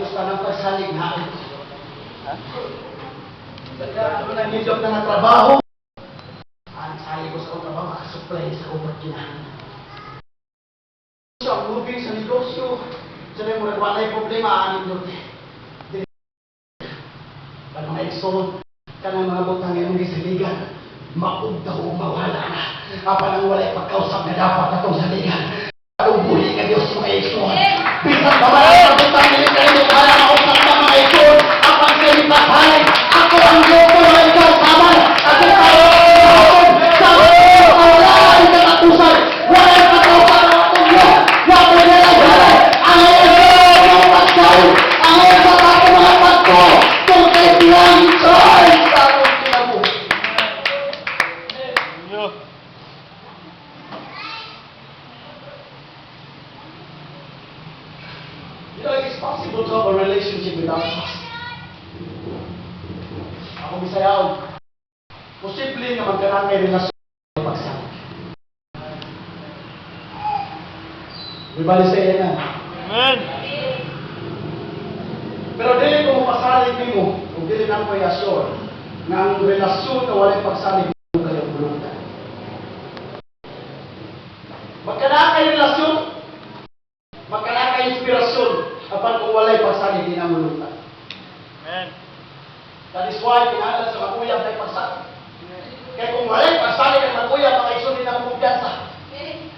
gusto ng pagsalig na ako. Kaya nangyayot na ng trabaho. Ang salig ko sa akong trabaho, makasupply sa oportunahan. So, ang moving sa negosyo, sila mo wala yung problema, aning doon. Pag mga igsoon, kanang mga butang yung gisaligan, maugdaw o mawala na. Apa nang wala'y pagkausap na dapat atong saligan. Ubuhi ka Diyos mga igsoon. Bisang babalang butang yung kayo, wala mausap na mga igsoon. Apa ang kayo pasalig, ako ang loko na ikaw saman. Ako kayo, sa wala ang kakatusan. Wala ang kakausan ng atong Diyos. Wala ang nalagyan. Ang igsoon ng pagsalig. Ang igsoon ako mga pagko. Kung kayo silang igsoon. You know, it's possible to have a relationship without trust. Ako bisayaw. Posible nga magkaroon may relasyon sa pagsalig. Everybody say amen. Amen. Pero dili ko mapasalig nimo, kung dili na ko i-assure nga ang relasyon na walay pagsalig mo kayo bulutan. Magkana kay relasyon, magkana kay inspirasyon, apan kung walay pagsalig di na mulutan. Amen. That is why kinahanglan sa makuyab ay pagsalig. Kaya kung walay pagsalig ang makuyab, makaisod din ang kumpiyansa.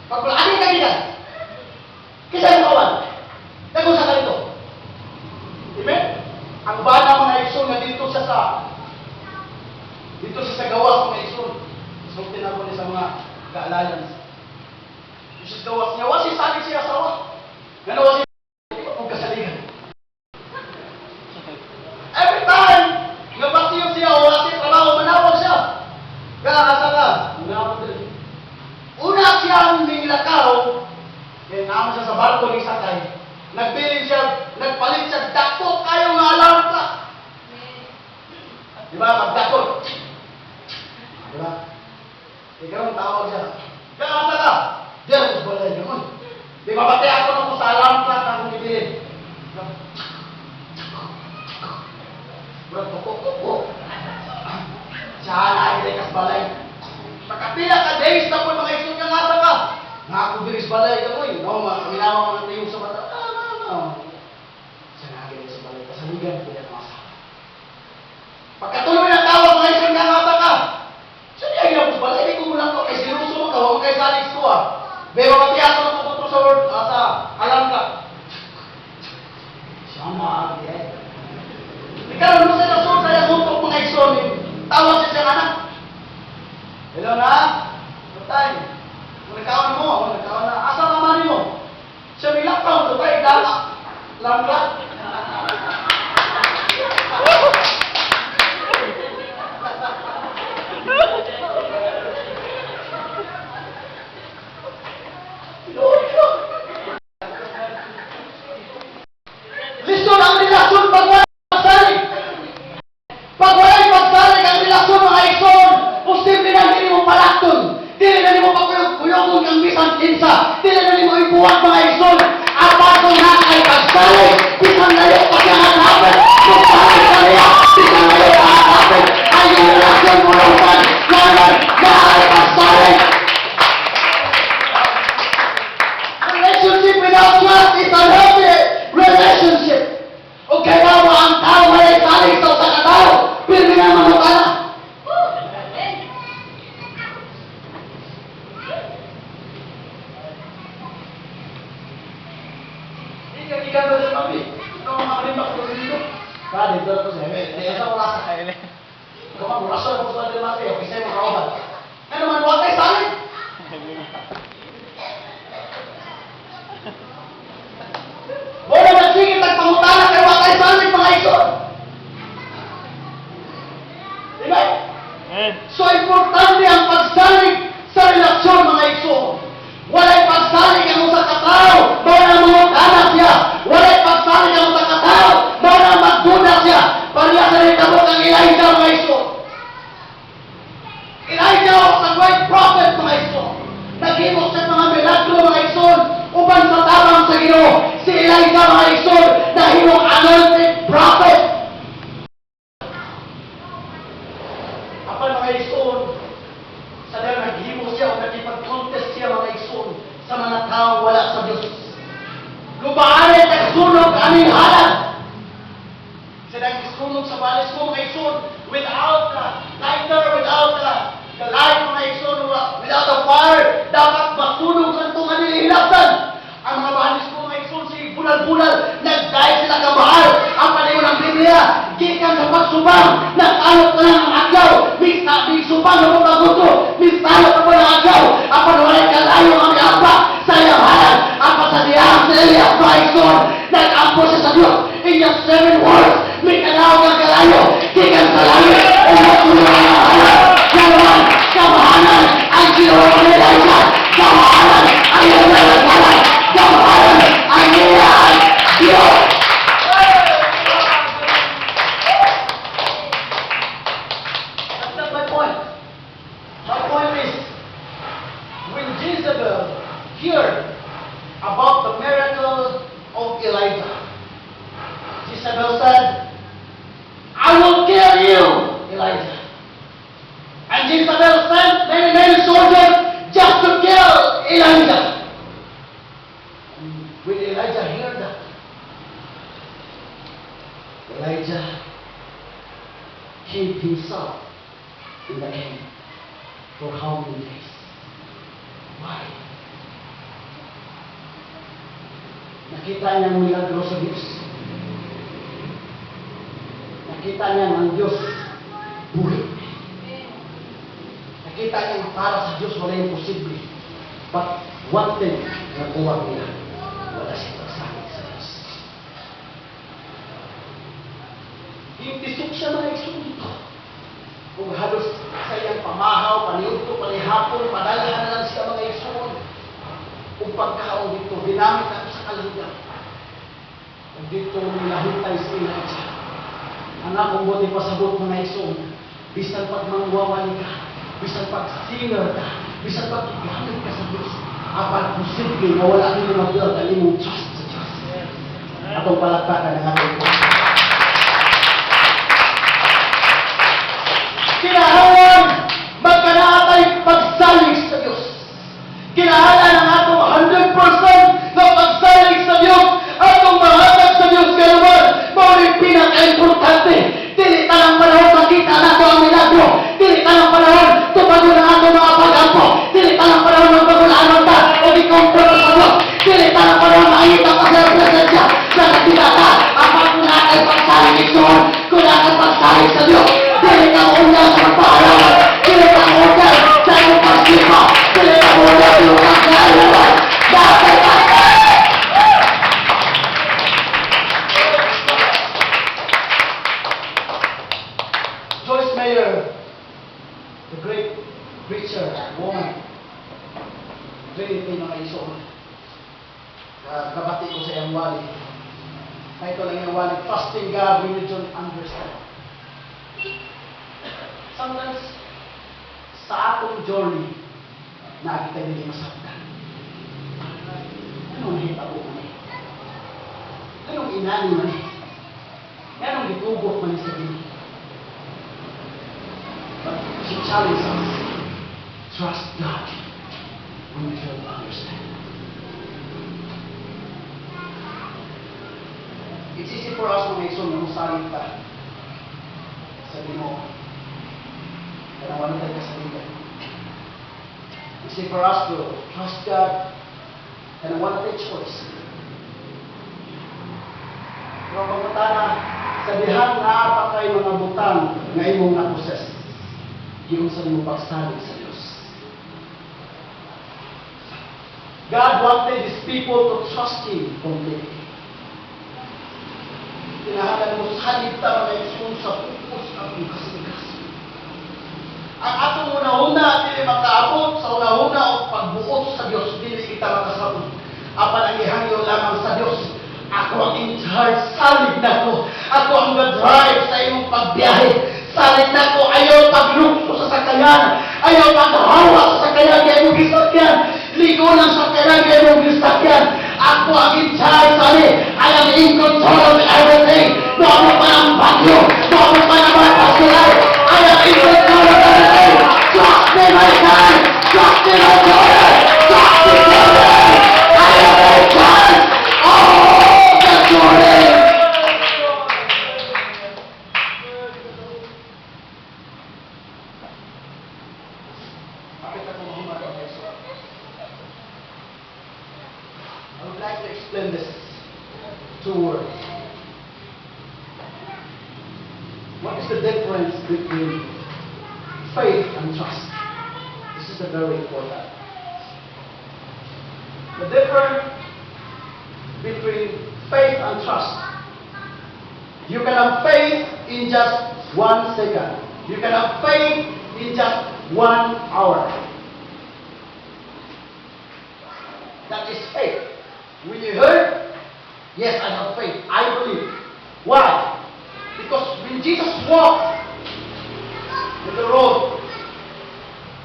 Pag wala ka nila, kisa mo kawan, nag-usa ka nito. Amen? Ang bana mga igsoon na dito siya sa gawas mga igsoon. Sultin ako niya sa mga ka-alliance. Dito sa gawas niya, wasi salig siya asawa. Gano wasi kung kasaligan. Every time, nga basiyo siya o wasi trabaho, manawag siya. Kaya asa ka? Una siyang minglakaw, kaya naman siya sa barko ni Sakay. Nagbilin siya, nagpalit siya, dako kayo nga alam ka. Diba? Magdako. Diba? Ikaw ang tawag siya. Kaya asa ka? Diyan, balay naman. Di ba pati ako na po sa alam ka na kung ibilin. Bro, tuko. Siya na ay kas balay. Makapila ka days na po mga isod ka nga ka. Nga ako bilis balay ka mo eh. No, kaminawa mga tayo sa mata. Siya na ay sa balay. Kasaligan ko yan mga sa. Pagkatuloy ng tawag mga isod nga nga ka. Siya niya hinapos balay. Hindi ko muna ko. Kay sinuso mo ka. Huwag kay salis ko ah. Pero pati ako na pupunto sa word. Sa alam ka. Siya maagi eh. Ikaw mo sa nasod kaya suntok mga isod. Tawag siya siyang anak. Hello na? Good time. Nagkawan mo, nagkawan na. Asa naman mo? Siya may lockdown, so tayo dama. Langla. Listen, ang relasyon pag walay pagsalig. Pag walay pagsalig ang relasyon mga ison, posible na hindi mo palakton. Dili na mo pagkuyog-kuyogon kang bisan kinsa. Dili na mo ibuwag mga ison. Apato na kay pagsalig. Bisan na yung pagkahanapin. Pagsalig ka niya. Bisan na yung pagkahanapin. Ay yung relasyon mo naman. Naman na ay pagsalig. Relationship without trust is a healthy relationship. O kaya mo ang tao may salig sa katao. Pero nga mamukha na. Ikan betul tapi, kalau makan bak tu dulu, kan itu tu saya. Dia tahu rasa ini. Kalau rasa tu sudah mati, ya bisa mengawal. Kan mana wakai saling. Boleh nanti kita pengutara ke wakai saling mengaisur. Tidak? So importante ang pagsalig sa relasyon mga igsoon. Walay pagsalig ang usa ka tawo, para mangutana siya. Walay pagsalig ang usa ka tawo, para magduda siya. Pariya sa nitabo kang Elijah mga igsoon. Elijah was a great prophet mga igsoon. Naghimo sa mga milagro mga igsoon. Uban sa tabang sa Ginoo, si Elijah mga igsoon, imong anointed prophet. Apan mga igsoon, sa dahil naghimo siya o nakipag-contest siya mga igsoon sa mga tao wala sa Diyos. Lubaanin nagsunog aming halad. Siya nagsunog sa balis mo mga igsoon without the lighter, without the light mga igsoon, without the fire, dapat masunog sa itong kanilihilaptan. Ang mga balis mo mga igsoon, si bunal-bunal, nag-die sila kamahal. Ang palayo ng Biblia, gikan sa pagsubang, nag-alot na lang ang agaw, may subang na mga gusto, may salot na mga agaw, ang panuwalay kalayo ang apa sa iyang halad, ang pasadiyang sa Elias mga igsoon, nag-ampo siya sa Diyos, in just 7 words, may kanawag ang kalayo, gikan sa langit, o masunog ang halad, kalaman, kamahanan, ang ginawa ng Elijah, kamahanan, ang iyong halad, kamahanan, ang iyong Diyos. That's not my point. My point is, when Jezebel heard about the miracle of Elijah, Jezebel said, I will kill you, Elijah. And Jezebel sent many soldiers just to kill Elijah. And when Elijah heard that, Elijah hid himself in the cave for how many days? Why? Nakita niya ang milagro sa Diyos. Nakita niya ang Diyos buhay. Nakita niya na para sa Diyos wala imposible. But one thing na kuwag niya, wala siya pagsakit sa Diyos. Hintisok siya mga igsoon. Kung halos sa iyang pamahaw, paniudto, panihapon, padalahan na lang siya mga igsoon. Kung pagkaon dito, ginamit ako sa kalugan. Kung dito nilahintay sa Elijah. Anak kong buti pasabot mga igsoon. Bisan pag mangwawali ka, bisan pag singer ka, bisan pag igamit ka sa Diyos, apan posible na wala nyo mag-build ang imong trust sa Diyos. Atong palakpakan ng ating po. Kinahanglan magkanaatay pagsalig sa Diyos. Kinahanglan ang atong 100% na pagsalig sa Diyos, atong mahatag sa Diyos kaluman, maulit pinaka-importante. Dili tanang panahon makita nato ang milagro. Dili tanang panahon tumago na ato mga pag-ampo. Dili tanang panahon magpagulanon ka o ikumpara sa Diyos. Dili tanang panahon makita ka sa presensya. Nakakita ka ang pagkunakay pagsalig isuon, kunakay pagsalig sa Diyos. Dili ka una sa magpahalaman. Dili ka una sa iyong pagsipa. Dili ka una sa iyong pagkalaman. Dapat ka! Joyce Meyer, the great preacher, woman, Trinity mga igsoon. Kabati ko sa iyang wali. Na ito lang yung wali, trusting God, religion, understand. Sometimes, sa atong journey, nakita nila masaktan. Anong hitabo man eh? Anong inani man eh? Anong gitugot man eh sa gini? But she challenges us, trust God when you fail to understand. It's easy for us mga igsoon na musalit ka. Sabi mo, kanawanan tayo kasalitan. It's easy for us to trust God and one tayo choice. Pero pagkatana, sabihan na apa kayo mga butang na imong naposes. Yung sa imong pagsalig sa Diyos. God wanted His people to trust Him completely. Kinahanglan mo salig ta mga igsoon sa pupos ang kasiligas. Ang atong una-una, dili makaabot sa una-una o pagbuot sa Diyos, dili kita makasabot. Apan ang ihangyo lamang sa Diyos. Ako ang in charge, salig na ko. Ako ang ga-drive sa iyong pagbiyahe. Salig na ko, ayaw paglukso sa sakayan. Ayaw paghawa sa sakayan kaya mong gisakyan. Ligo lang sa sakayan kaya mong gisakyan. Ako ang in charge, sabi. I am in control of bagyo. Maabot pa ng mga pasulay. I am in control of everything. Trust me, my son. Trust me, my daughter. Trust me, children. I am in charge. Oh, the glory. I would like to explain this two words. What is the difference between faith and trust? This is a very important. The difference between faith and trust. You can have faith in just 1 second. You can have faith in just 1 hour. That is faith. When you heard, yes, I have faith. I believe. Why? Because when Jesus walked in the road,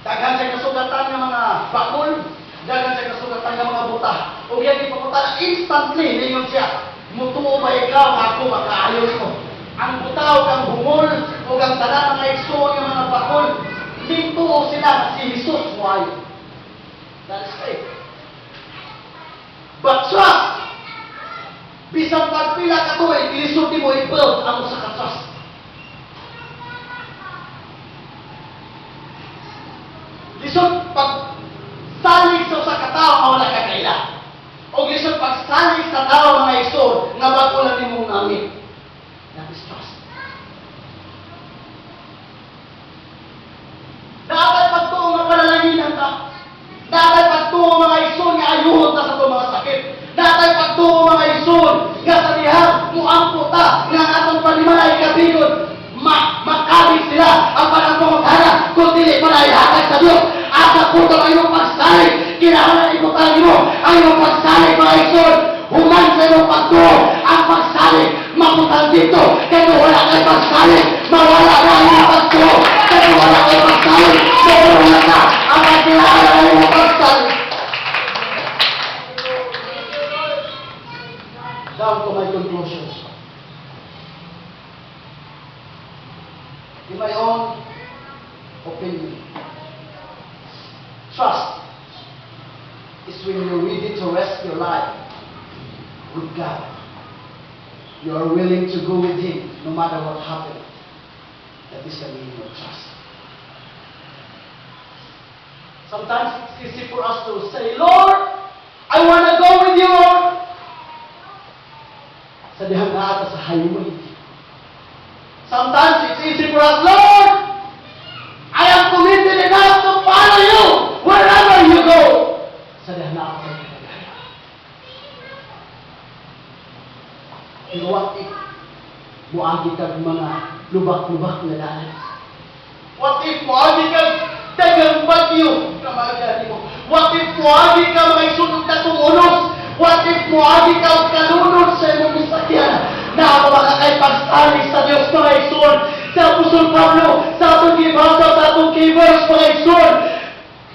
daghan siya kasugatan ng mga bakol, daghan siya kasugatan ng mga buta. O yan ipapunta instantly, ningon siya, mutuo ba ikaw, ako makaayon mo. Ang buta o kang bungol, o kang tanan mga igsoon ng mga bakol, dito sila na si Jesus mo ayon. That is faith. But trust, bisang pagpila ka to, ilisulti mo i-build ang usa ka trust. Lisod pag salig sa usa ka tao, mawala ka kaila. O lisod pag salig sa tao mga isod, nga bago lang nimo namin. That is trust. Dapat pagtuo nga panalaginan ka. Dapat pagtuo mga isod nga ayuhon ta sa itong mga sakit. Dapat pagtuo mga isod nga sa diha muampo ta nga atong panimalay kabigon. Makabig sila ang panagpamagana kung dili pa na ihatag sa Diyos. Asa po ito ang iyong pagsalig. Kinahanglan ibutan mo ang iyong pagsalig mga isod. Human sa iyong pagtuo ang pagsalig. Maputan dito. Kaya wala kayo pagsalig. Mawala na ang iyong pagtuo. Kaya wala kayo pagsalig. Mawala na ang kinahanglan ang iyong pagsalig. Down to my conclusions. In my own opinion, trust is when you're ready to rest your life with God. You are willing to go with Him no matter what happens. That is the meaning of trust. Sometimes it's easy for us to say, Lord, I want to go with you, Lord. Sa dihang naata sa highway. Sometimes it's easy for us, Lord, I am committed enough to follow you wherever you go. Sa dihang naata sa highway. Pero what if muagi kag mga lubak-lubak na daan? What if muagi kag dagang bagyo na magdali mo? What if muagi ka mga isunod na tumunos? What if muagi ka o kanunod sa imong misakyan? Na makakay pagsalig sa Diyos mga isun? Sa Apostol Pablo, sa atong gibasa, sa atong keyverse mga isun,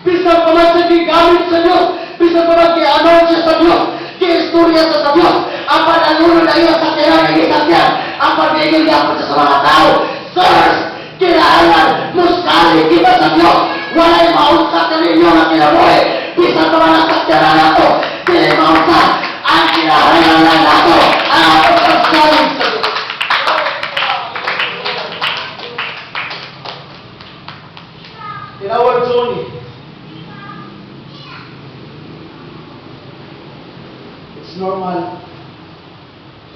bisang pa man sa gigamit sa Diyos, bisang pa man gi-anonsya sa Diyos, gi-istorya sa Diyos, ang pananunod na iyo sa kailangan ng isakyan, ang pag-igil yapon sa mga tao. Sirs, kailangan musalig kita sa Diyos. Wala'y maunsa ka ninyo na kinabuhi. Bisang pa man ang sakyanan nato, dili maunsa ang kinahangalan nato, ang pagsalig sa Diyos. In our journey, it's normal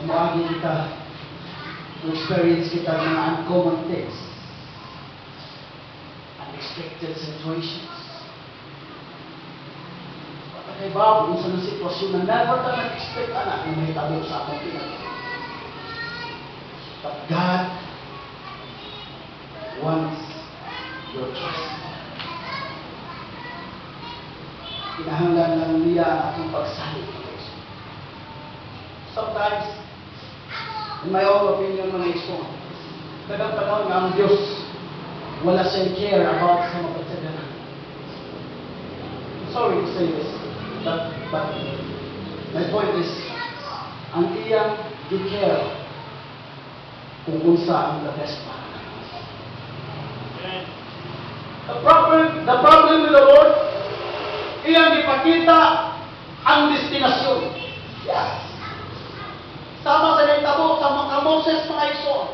umagi kita, experience kita ng mga uncommon things, unexpected situations. Patay ba kung sa sitwasyon na never ka nag-expect na may tabo sa atong pinag-expect. But God wants your trust. Kinahanglan lang niya ang ating pagsalig. Sometimes, in my own opinion, mga iso, kadang panahon nga ang Diyos wala siyang care about sa mga pagsaganan. Sorry to say this, but my point is, ang iyang di-care kung unsa ang lagas para namo. Amen. The problem with the Lord, iyang ipakita ang destinasyon. Yes. Sama sa nagtabo sa mga Moses mga igsoon.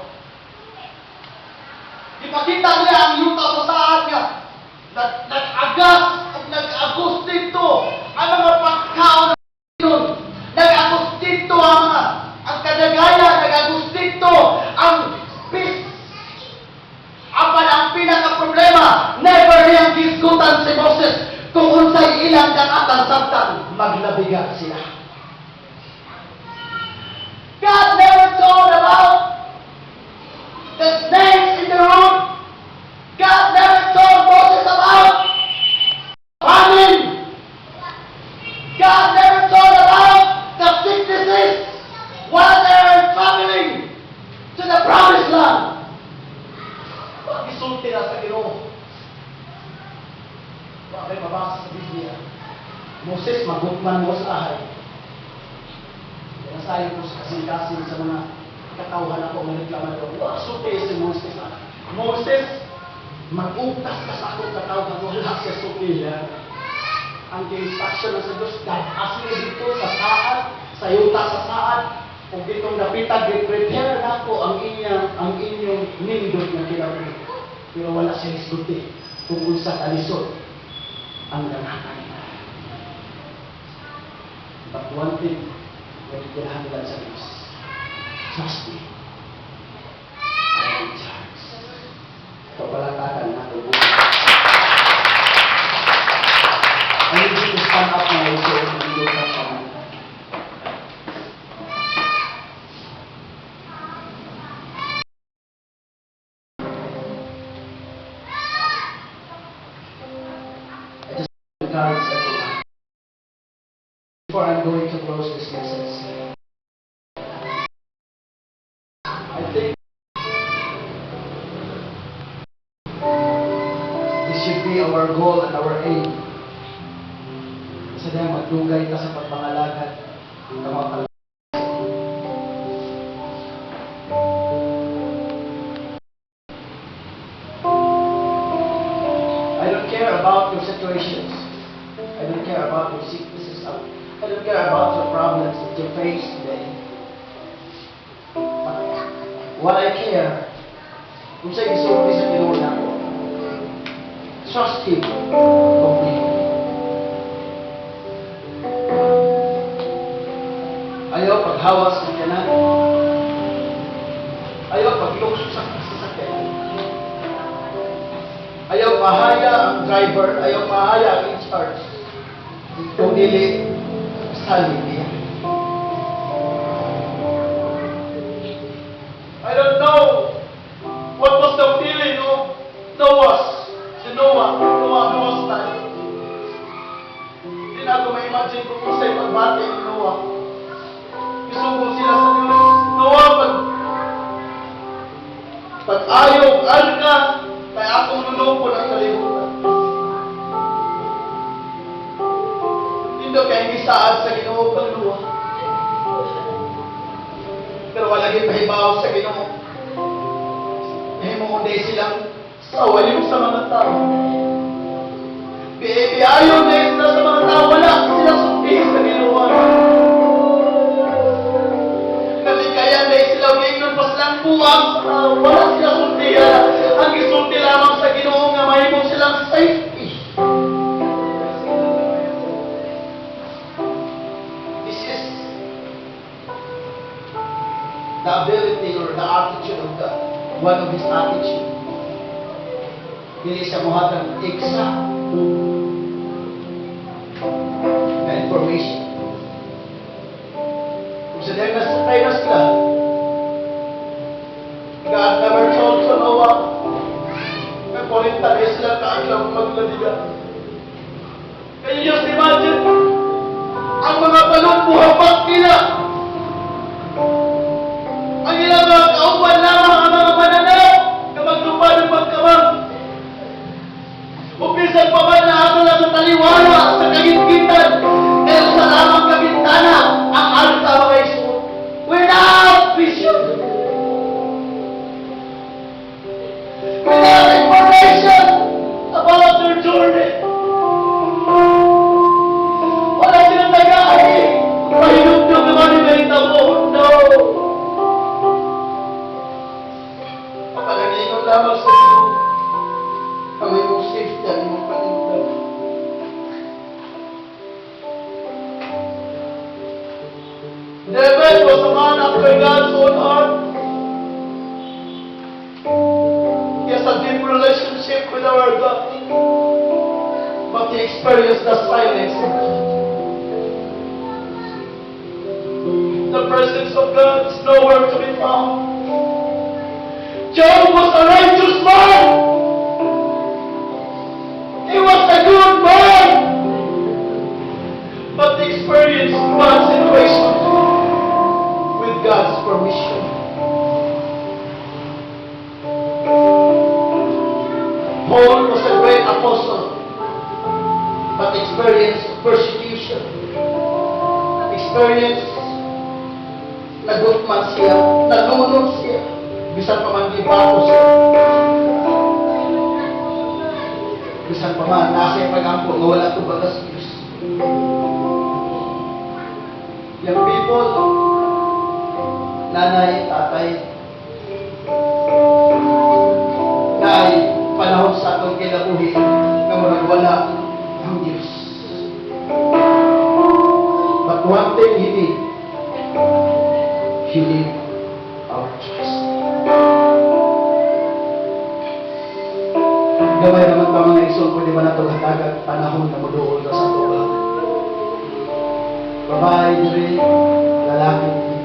Ipakita niya ang yuta sa saan niya. Nag-agas at nag-agos dito ang mga pagkaon nun. Nag-agos dito ang kadagaya, nag-agos dito ang peace. Apan ang pinaka-problema, never niyang gisgutan si Moses kung unsay ilang katang sabtan, maglabigan sila. God never told about the snakes in the room. God never told Moses about famine. God never told about the sicknesses while they are traveling to the promised land. Isulti na sa Ginoo. Bakit mabasa sa Biblia? Moses, magutman mo sa ahay. Nasayo ko sa kasing-kasing sa mga katauhan ako ng reklamador. Sulti si Moses. Moses, mag-utas ka sa akong katauhan. Wala siya sulti niya. Ang instruction na sa Diyos, God, asli dito sa saad, sa yuta sa saad, kung ditong napitag, prepare na po ang inyong nindot na kinawin. Pero wala siya sulti kung unsa alisod ang lanatan niya. But one thing, nagkirahan nila sa Diyos. Trust me. I am in charge. Kapalatakan na ito. I need you to stand up now so you can go back from me. I just encourage everyone. Before I'm going to close this message, I think this should be our goal and our aim. Kasi dahil magdugay ka sa pagpangalagad ng kamapal. I don't care about your situations. I don't care about your sicknesses. I don't care about your problems that you face today. But what I care, kung sa'yo isulti sa Ginoo na ko, trust Him completely. Ayaw paghawas ng kanan. Ayaw paglukso sa sasakyan. Ayaw pahaya ang driver. Ayaw pahaya ang in-charge. Kung dili, salin niya. I don't know what was the feeling of Noah's time. Hindi na ako ma-imagine kung kung sa'yo pagbati ni Noah. Isugong sila sa Diyos. Noah, pag-ayaw, ka, kaya akong lulupon ang kalibutan. Hindi kayo gisaad sa Ginoo kang Noah. Pero wala pahibaw sa Ginoo. Himuunday silang sawalim sa mga tao. Biyayon na isla sa mga tao. Wala sila suki sa Ginoo. Nalikayan na sila gingon pa silang buwang sa tao. Wala sila suki. Ang isulti lamang sa Ginoo nga mahimong silang safety. This is the ability or the attitude of God. One of His attitude. Dili siya muhatag exact na information. Kung sa dahil nasatay na sila, God never told sa Noah, may 40 days sila kaaglang maglaligan. Can you just imagine? Ang mga balon buhabak nila. Ang ilang mga kauban lamang ang mga mananaw na magtupad ng pagkamang. Upisan pa ba na ato na sa taliwala sa kagitgitan dahil sa lamang kabintana ang alta mga isuot. Without vision. man after God's own heart. He has a deep relationship with our God. But he experienced the silence of God. The presence of God is nowhere to be found. Job was a righteous man. He was a good man. But he experienced God's situation with God's permission. Paul was a great apostle, but experienced persecution. Experienced nagutman siya, nalunod siya, bisan pa man gibato siya. Bisan pa man, nasa yung pag-ampo nga wala ito bagas Diyos. Yung people, nanay, tatay, na ay panahon sa atong kinabuhi na wala ang Diyos. But one thing He need our trust. Gamay naman pa mga isol, pwede ba nato hatagan panahon na muduol ka sa tuwa? Babae diri, lalaki diri.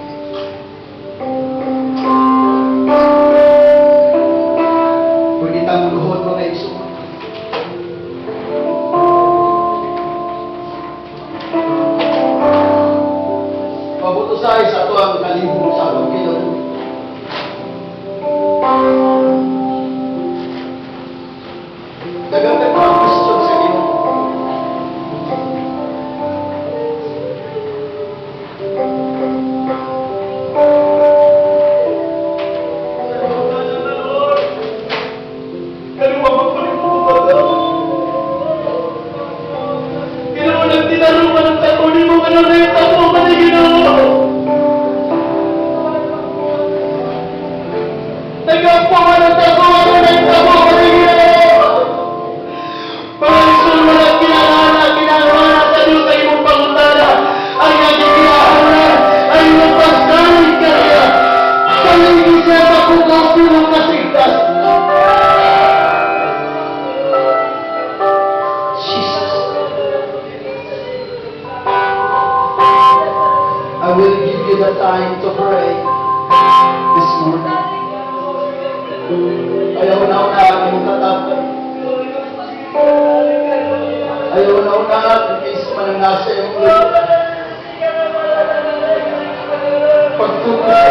Pwede tang muluhod mga isol. Mabuto sa isa to ang kalibong sa atong kinabuhi. Dagang ka mga question sa iyo. Kaliwa magpunin mo ba daw? Ginawa lang tinaruman ang tapunin mo, ano na yung tapo ka na ginawa? Nagkampo ka ng tapo, ano na yung tapo ka na ginawa? Mga isul mo lang ginagawa na sa Diyos ay mong pangutana. Ang naging ginahalan ay mapagkalit ka niya. Paligid siya sa pugas ng kasigtas. Jesus, I will give you the time to pray this morning. Ayaw na imong tatapon. Ayaw na kaysa man ang nasa iyong lupa. Pagtutok